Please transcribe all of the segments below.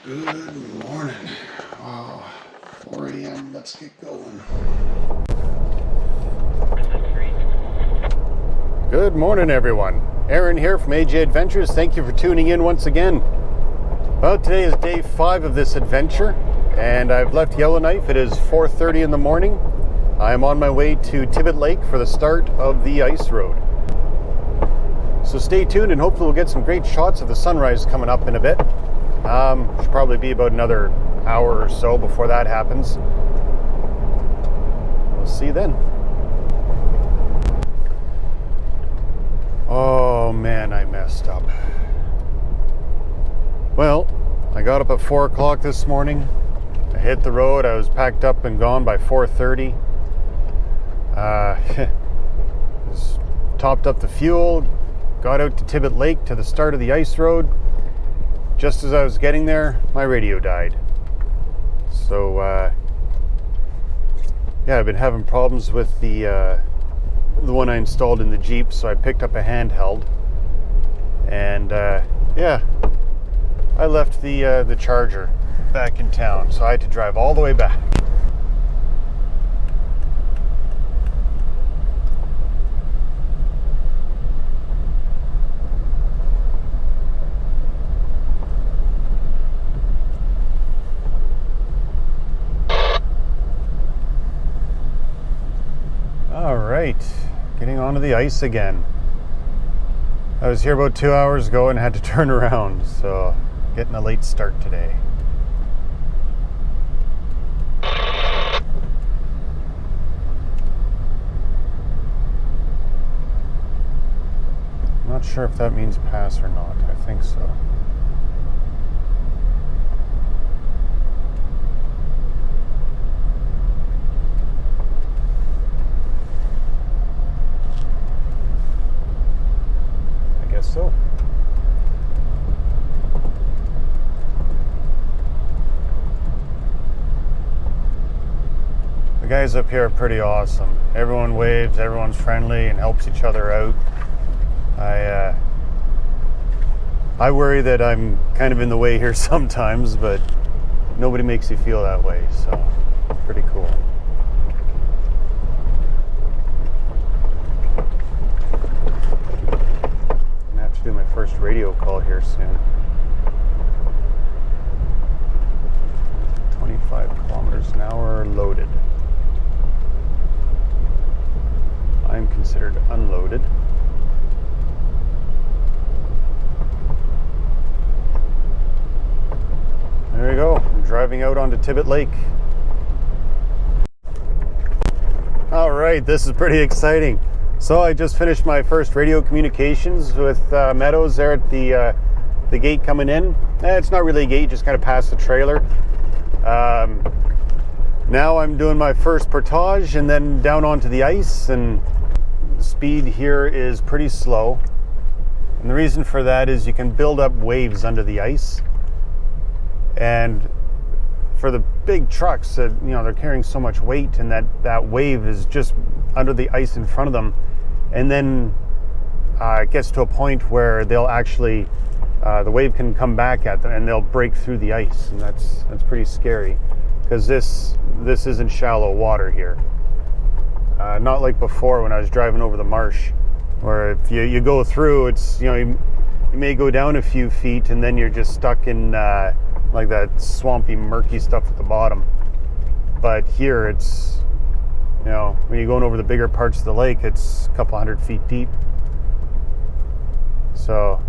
Good morning. 4 a.m. Let's get going. Good morning, everyone. Aaron here from AJ Adventures. Thank you for tuning in once again. Well, today is day 5 of this adventure, and I've left Yellowknife. It is 4:30 in the morning. I am on my way to Tibbitt Lake for the start of the ice road. So stay tuned, and hopefully we'll get some great shots of the sunrise coming up in a bit. Should probably be about another hour or so before that happens. We'll see you then. Oh man, I messed up. Well, I got up at 4 o'clock this morning. I hit the road. I was packed up and gone by 4:30. Just topped up the fuel, got out to Tibbitt Lake to the start of the ice road. Just as I was getting there, my radio died. So, I've been having problems with the one I installed in the Jeep, so I picked up a handheld. And, I left the charger back in town, so I had to drive all the way back. Getting onto the ice again. I was here about 2 hours ago and had to turn around, so getting a late start today. I'm not sure if that means pass or not. I think so. So the guys up here are pretty awesome. Everyone waves, everyone's friendly and helps each other out. I worry that I'm kind of in the way here sometimes, but nobody makes you feel that way, so pretty cool. Do my first radio call here soon. 25 kilometers an hour loaded. I'm considered unloaded. There you go. I'm driving out onto Tibbitt Lake. All right, this is pretty exciting. So I just finished my first radio communications with Meadows there at the gate coming in. It's not really a gate, just kind of past the trailer. Now I'm doing my first portage and then down onto the ice, and the speed here is pretty slow. And the reason for that is you can build up waves under the ice. And for the big trucks, they're carrying so much weight, and that wave is just under the ice in front of them. And then it gets to a point where they'll actually, the wave can come back at them and they'll break through the ice. And that's pretty scary, because this isn't shallow water here. Not like before when I was driving over the marsh, where if you go through, it's, you may go down a few feet and then you're just stuck in like that swampy, murky stuff at the bottom. But here it's, when you're going over the bigger parts of the lake, it's a couple 100 feet deep. So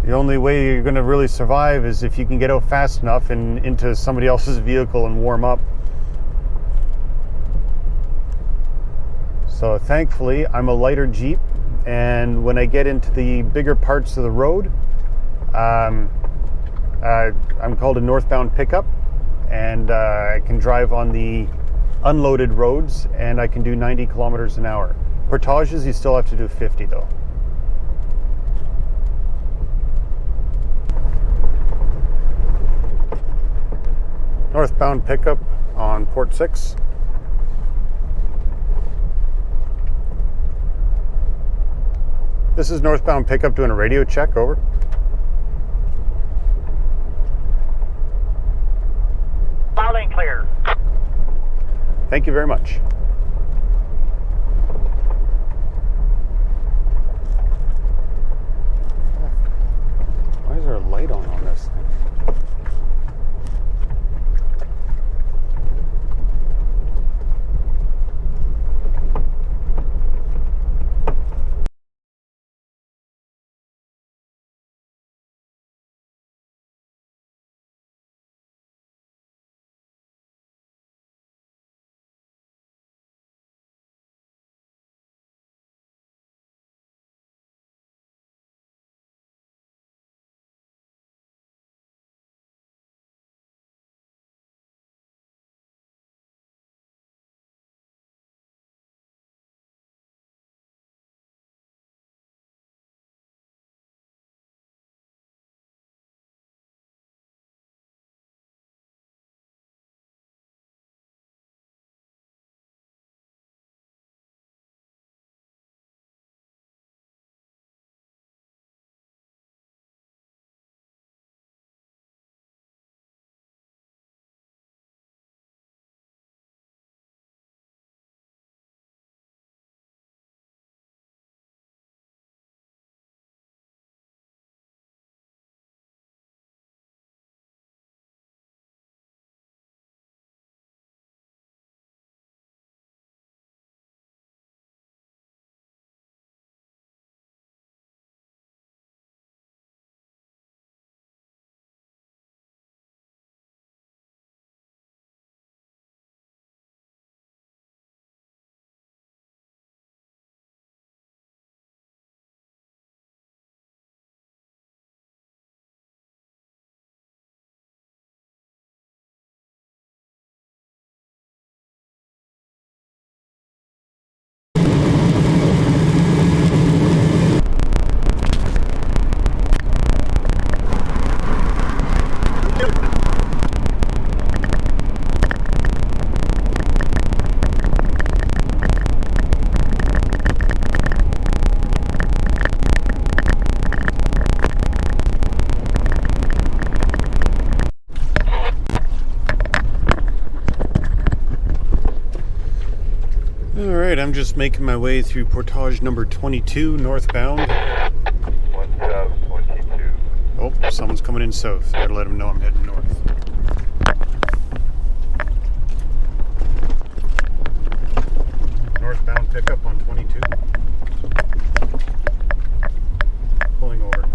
the only way you're going to really survive is if you can get out fast enough and into somebody else's vehicle and warm up. So thankfully, I'm a lighter Jeep, and when I get into the bigger parts of the road, I'm called a northbound pickup, and I can drive on the unloaded roads, and I can do 90 kilometers an hour. Portages, you still have to do 50 though. Northbound pickup on Port 6. This is northbound pickup doing a radio check, over. Thank you very much. Why is there a light on this thing? Alright, I'm just making my way through portage number 22 northbound. 22. Oh, someone's coming in south. I gotta let them know I'm heading north. Northbound pickup on 22. Pulling over.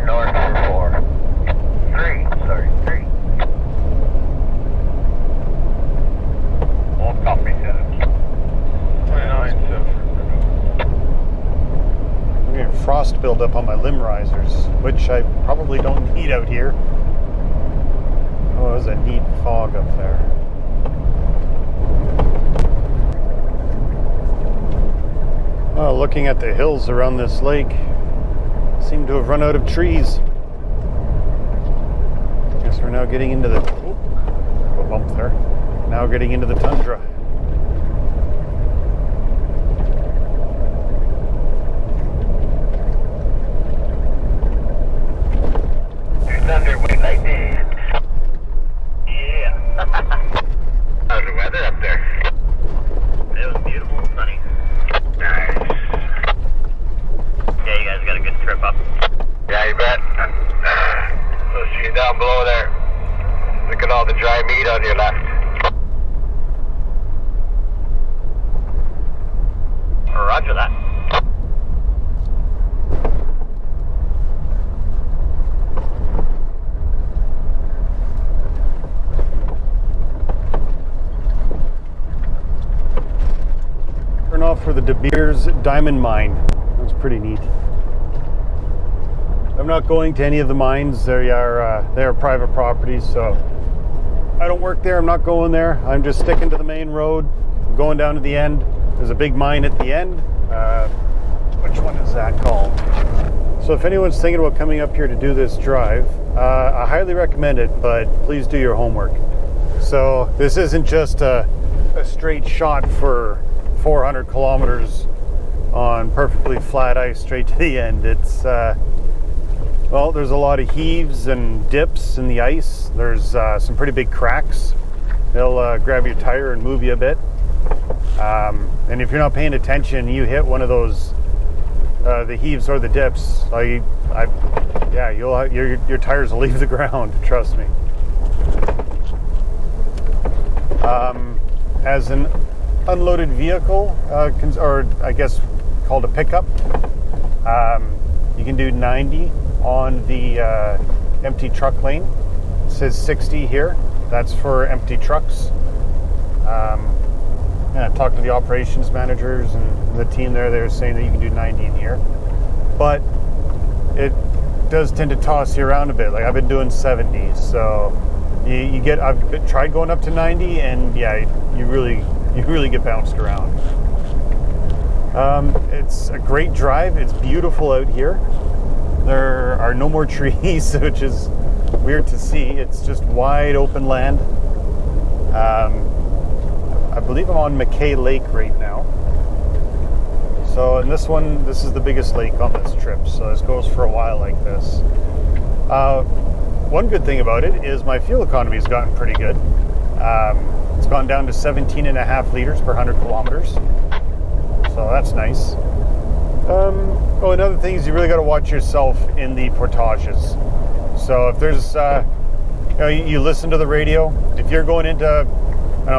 North for 3. All copy, 29, I'm getting frost buildup on my limb risers, which I probably don't need out here. Oh, there's a neat fog up there. Well, looking at the hills around this lake, seem to have run out of trees. we're now getting into the a bump there. Now getting into the tundra. Thunder with lightning. Yeah. How's the weather up there? It was beautiful and sunny. Nice. Yeah, you guys got a good trip up. Yeah, you bet. We'll see you down below there. Look at all the dry meat on your left. Roger that. Turn off for the De Beers diamond mine. That's pretty neat. I'm not going to any of the mines. They are private property, so I don't work there. I'm not going there. I'm just sticking to the main road, going down to the end. There's a big mine at the end. Which one is that called? So if anyone's thinking about coming up here to do this drive, I highly recommend it, but please do your homework. So this isn't just a straight shot for 400 kilometers on perfectly flat ice straight to the end. It's well, there's a lot of heaves and dips in the ice. There's some pretty big cracks. They'll grab your tire and move you a bit. And if you're not paying attention, you hit one of those, the heaves or the dips. Yeah, your tires will leave the ground. Trust me. As an unloaded vehicle, or I guess called a pickup, you can do 90 on the empty truck lane. It says 60 here. That's for empty trucks. I talked to the operations managers and the team there. They're saying that you can do 90 in here, but it does tend to toss you around a bit. Like I've been doing 70, so I've tried going up to 90, and yeah, you really get bounced around. It's a great drive. It's beautiful out here. There are no more trees, which is weird to see. It's just wide open land. I believe I'm on Tibbitt Lake right now. So in this one, this is the biggest lake on this trip. So this goes for a while like this. One good thing about it is my fuel economy has gotten pretty good. It's gone down to 17.5 liters per 100 kilometers. So that's nice. Another thing is you really got to watch yourself in the portages. So if there's, you listen to the radio. If you're going into,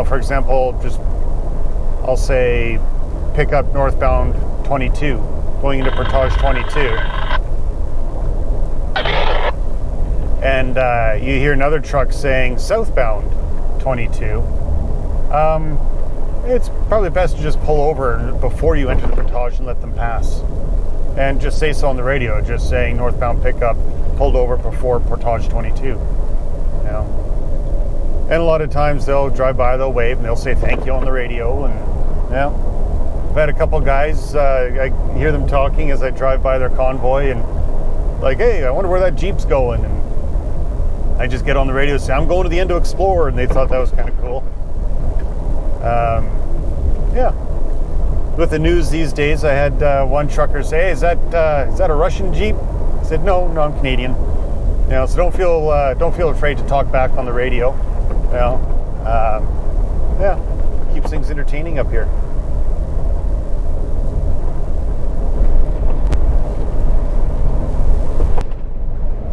for example, I'll say pick up northbound 22, going into portage 22. And you hear another truck saying southbound 22. It's probably best to just pull over before you enter the portage and let them pass. And just say so on the radio, just saying northbound pickup pulled over before portage 22. And a lot of times they'll drive by, they'll wave, and they'll say thank you on the radio. And I've had a couple guys, I hear them talking as I drive by their convoy, and like, hey, I wonder where that Jeep's going. And I just get on the radio and say, I'm going to the end to explore, and they thought that was kind of cool. With the news these days, I had one trucker say, hey, is that a Russian Jeep? I said, no, I'm Canadian. So don't feel afraid to talk back on the radio. Keeps things entertaining up here.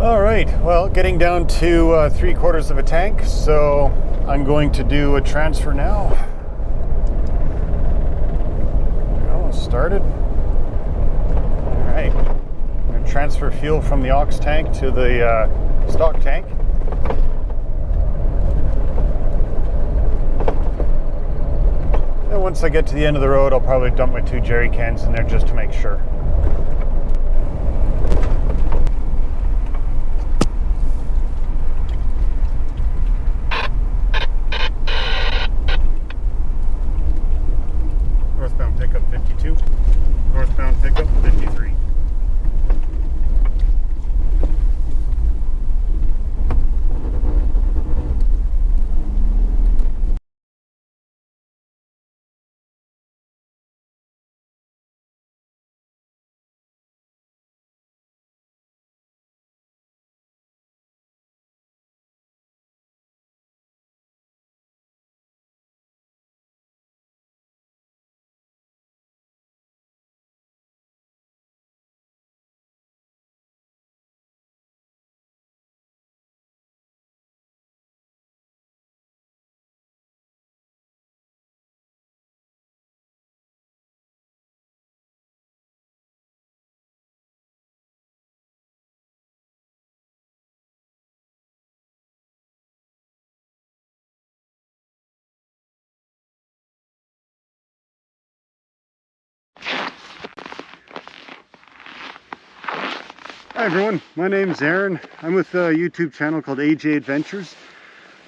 All right, well, getting down to 3/4 of a tank, so I'm going to do a transfer now. Started. All right, I'm going to transfer fuel from the aux tank to the stock tank. And once I get to the end of the road, I'll probably dump my 2 jerry cans in there just to make sure. Northbound pickup 52, northbound pickup 53. Hi everyone, my name's Aaron. I'm with a YouTube channel called AJ Adventures,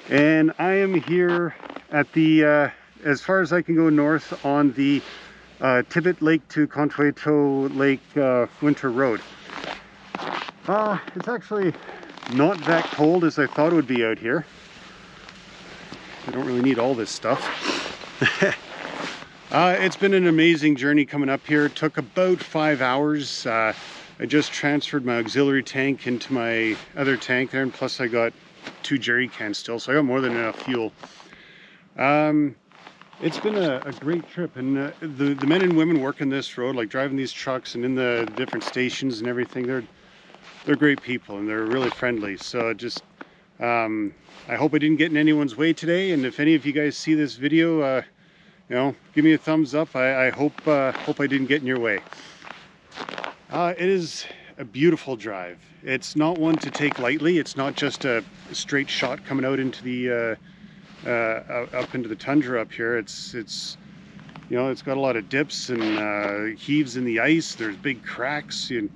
and I am here at the, as far as I can go north on the Tibbitt Lake to Contwoyto Lake winter road. It's actually not that cold as I thought it would be out here. I don't really need all this stuff. It's been an amazing journey coming up here. It took about 5 hours. I just transferred my auxiliary tank into my other tank there, and plus I got 2 jerry cans still, so I got more than enough fuel. It's been a great trip, and the men and women working this road, like driving these trucks and in the different stations and everything, they're great people and they're really friendly. So just I hope I didn't get in anyone's way today, and if any of you guys see this video, you know, give me a thumbs up. I hope I didn't get in your way. It is a beautiful drive. It's not one to take lightly. It's not just a straight shot coming out into the up into the tundra up here. It's you know, it's got a lot of dips and heaves in the ice. There's big cracks and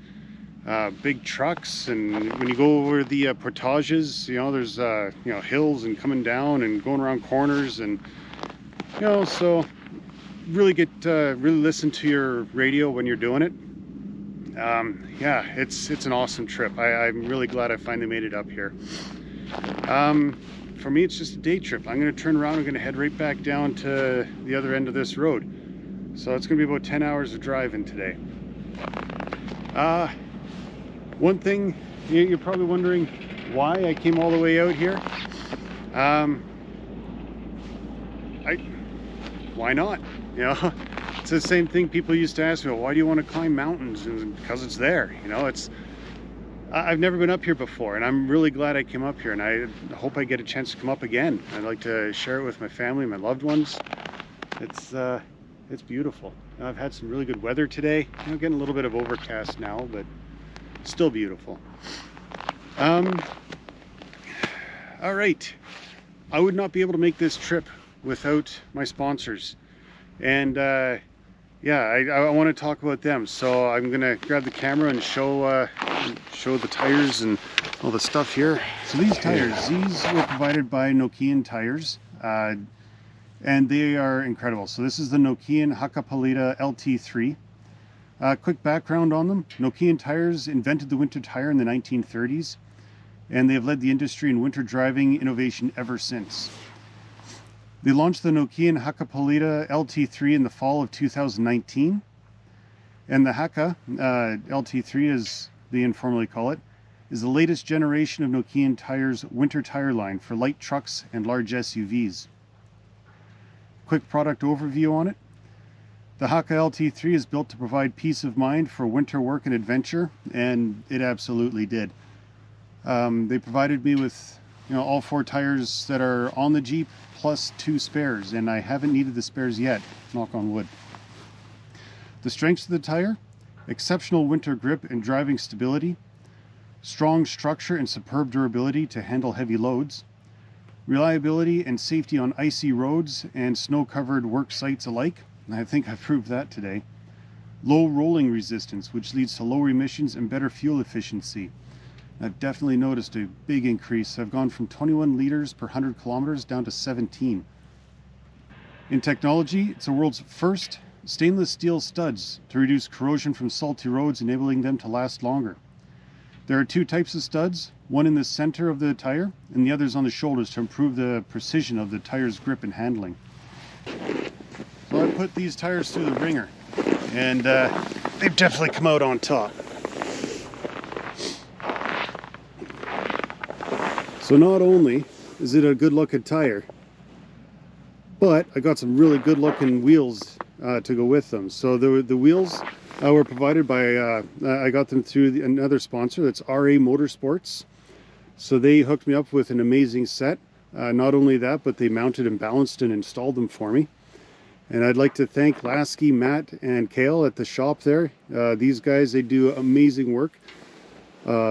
big trucks, and when you go over the portages, you know, there's you know, hills and coming down and going around corners, and you know, so really really listen to your radio when you're doing it. Yeah, it's an awesome trip. I'm really glad I finally made it up here. For me, it's just a day trip. I'm going to turn around. I'm going to head right back down to the other end of this road. So it's going to be about 10 hours of driving today. One thing, you're probably wondering why I came all the way out here. Why not? You know, it's the same thing people used to ask me, well, why do you want to climb mountains? And because it's there, you know. I've never been up here before, and I'm really glad I came up here, and I hope I get a chance to come up again. I'd like to share it with my family, my loved ones. It's beautiful. I've had some really good weather today. You know, getting a little bit of overcast now, but still beautiful. All right, I would not be able to make this trip without my sponsors, and yeah, I want to talk about them. So I'm gonna grab the camera and show the tires and all the stuff here. So these tires, these were provided by Nokian Tires, and they are incredible. So this is the Nokian Hakkapeliitta LT3. Quick background on them: Nokian Tires invented the winter tire in the 1930s, and they have led the industry in winter driving innovation ever since. They launched the Nokian Hakkapeliitta LT3 in the fall of 2019, and the Hakka LT3, as they informally call it, is the latest generation of Nokian Tires' winter tire line for light trucks and large SUVs. Quick product overview on it: the Hakka LT3 is built to provide peace of mind for winter work and adventure, and it absolutely did. They provided me with, you know, all 4 tires that are on the Jeep, plus 2 spares, and I haven't needed the spares yet, knock on wood. The strengths of the tire: exceptional winter grip and driving stability, strong structure and superb durability to handle heavy loads, reliability and safety on icy roads and snow-covered work sites alike, and I think I've proved that today, low rolling resistance, which leads to lower emissions and better fuel efficiency. I've definitely noticed a big increase. I've gone from 21 liters per 100 kilometers down to 17. In technology, it's the world's first stainless steel studs to reduce corrosion from salty roads, enabling them to last longer. There are 2 types of studs, one in the center of the tire and the others on the shoulders to improve the precision of the tire's grip and handling. So I put these tires through the ringer, and they've definitely come out on top. So not only is it a good looking tire, but I got some really good looking wheels to go with them. So the wheels were provided by, I got them through another sponsor, that's RA Motorsports. So they hooked me up with an amazing set. Not only that, but they mounted and balanced and installed them for me. And I'd like to thank Lasky, Matt, and Kale at the shop there. These guys, they do amazing work.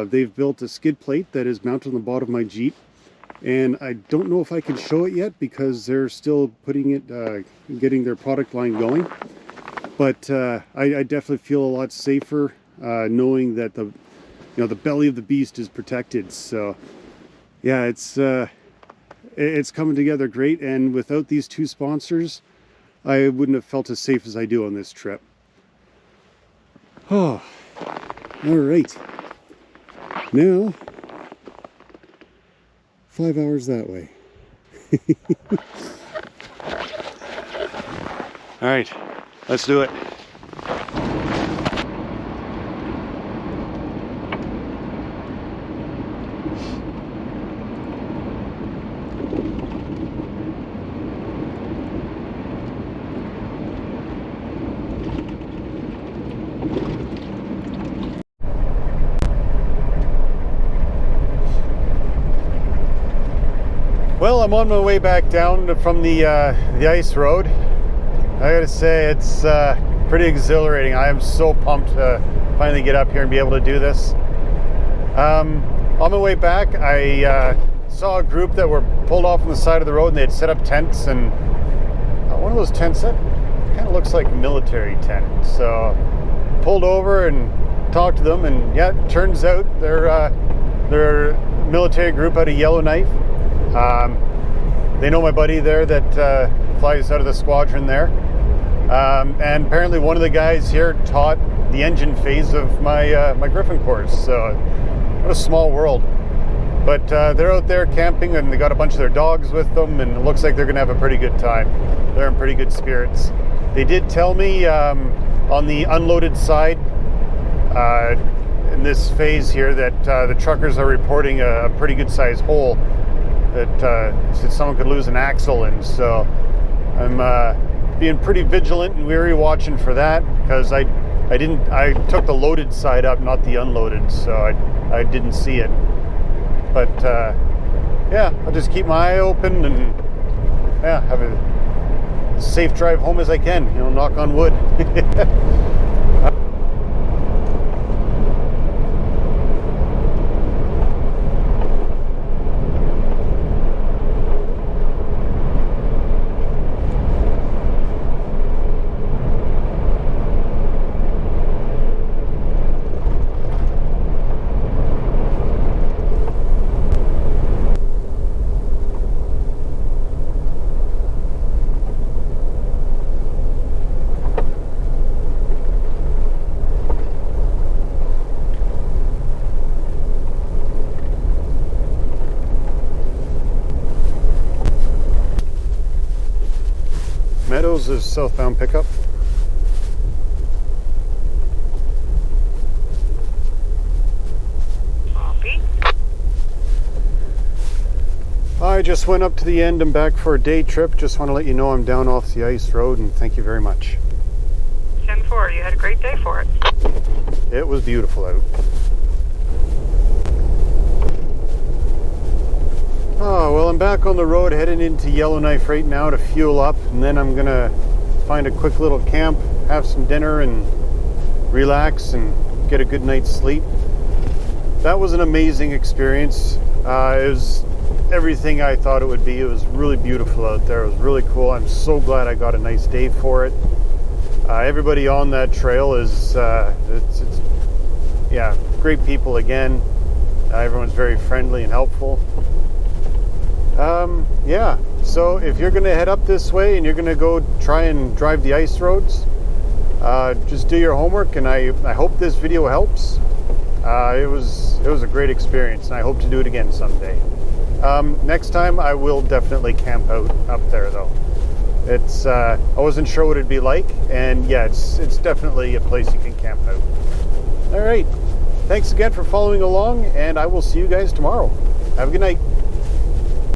They've built a skid plate that is mounted on the bottom of my Jeep, and I don't know if I can show it yet because they're still putting it, getting their product line going. But I definitely feel a lot safer knowing that you know, the belly of the beast is protected. So yeah, it's coming together great, and without these two sponsors, I wouldn't have felt as safe as I do on this trip. Oh, all right. Now, 5 hours that way. All right, let's do it. Well, I'm on my way back down from the ice road. I gotta say, it's pretty exhilarating. I am so pumped to finally get up here and be able to do this. On my way back, I saw a group that were pulled off on the side of the road, and they had set up tents, and one of those tents that kind of looks like a military tent. So pulled over and talked to them, and yeah, it turns out they're a military group out of Yellowknife. They know my buddy there that flies out of the squadron there, and apparently one of the guys here taught the engine phase of my my Griffin course. So what a small world. But they're out there camping, and they got a bunch of their dogs with them, and it looks like they're gonna have a pretty good time. They're in pretty good spirits. They did tell me on the unloaded side in this phase here that the truckers are reporting a pretty good sized hole that someone could lose an axle in. So I'm being pretty vigilant and weary watching for that, because I took the loaded side up, not the unloaded, so I didn't see it. But yeah, I'll just keep my eye open and yeah, have a safe drive home as I can, you know, knock on wood. Meadows is southbound pickup. Copy. I just went up to the end and back for a day trip. Just want to let you know I'm down off the ice road, and thank you very much. 10-4, you had a great day for it. It was beautiful out. Oh, well, I'm back on the road heading into Yellowknife right now to fuel up, and then I'm gonna find a quick little camp, have some dinner, and relax and get a good night's sleep. That was an amazing experience. It was everything I thought it would be. It was really beautiful out there. It was really cool. I'm so glad I got a nice day for it. Everybody on that trail is it's yeah, great people again. Everyone's very friendly and helpful. Yeah, so if you're gonna head up this way and you're gonna go try and drive the ice roads, just do your homework, and I hope this video helps. It was a great experience, and I hope to do it again someday. Next time I will definitely camp out up there though. It's I wasn't sure what it'd be like, and yeah, it's definitely a place you can camp out. All right, thanks again for following along, and I will see you guys tomorrow. Have a good night.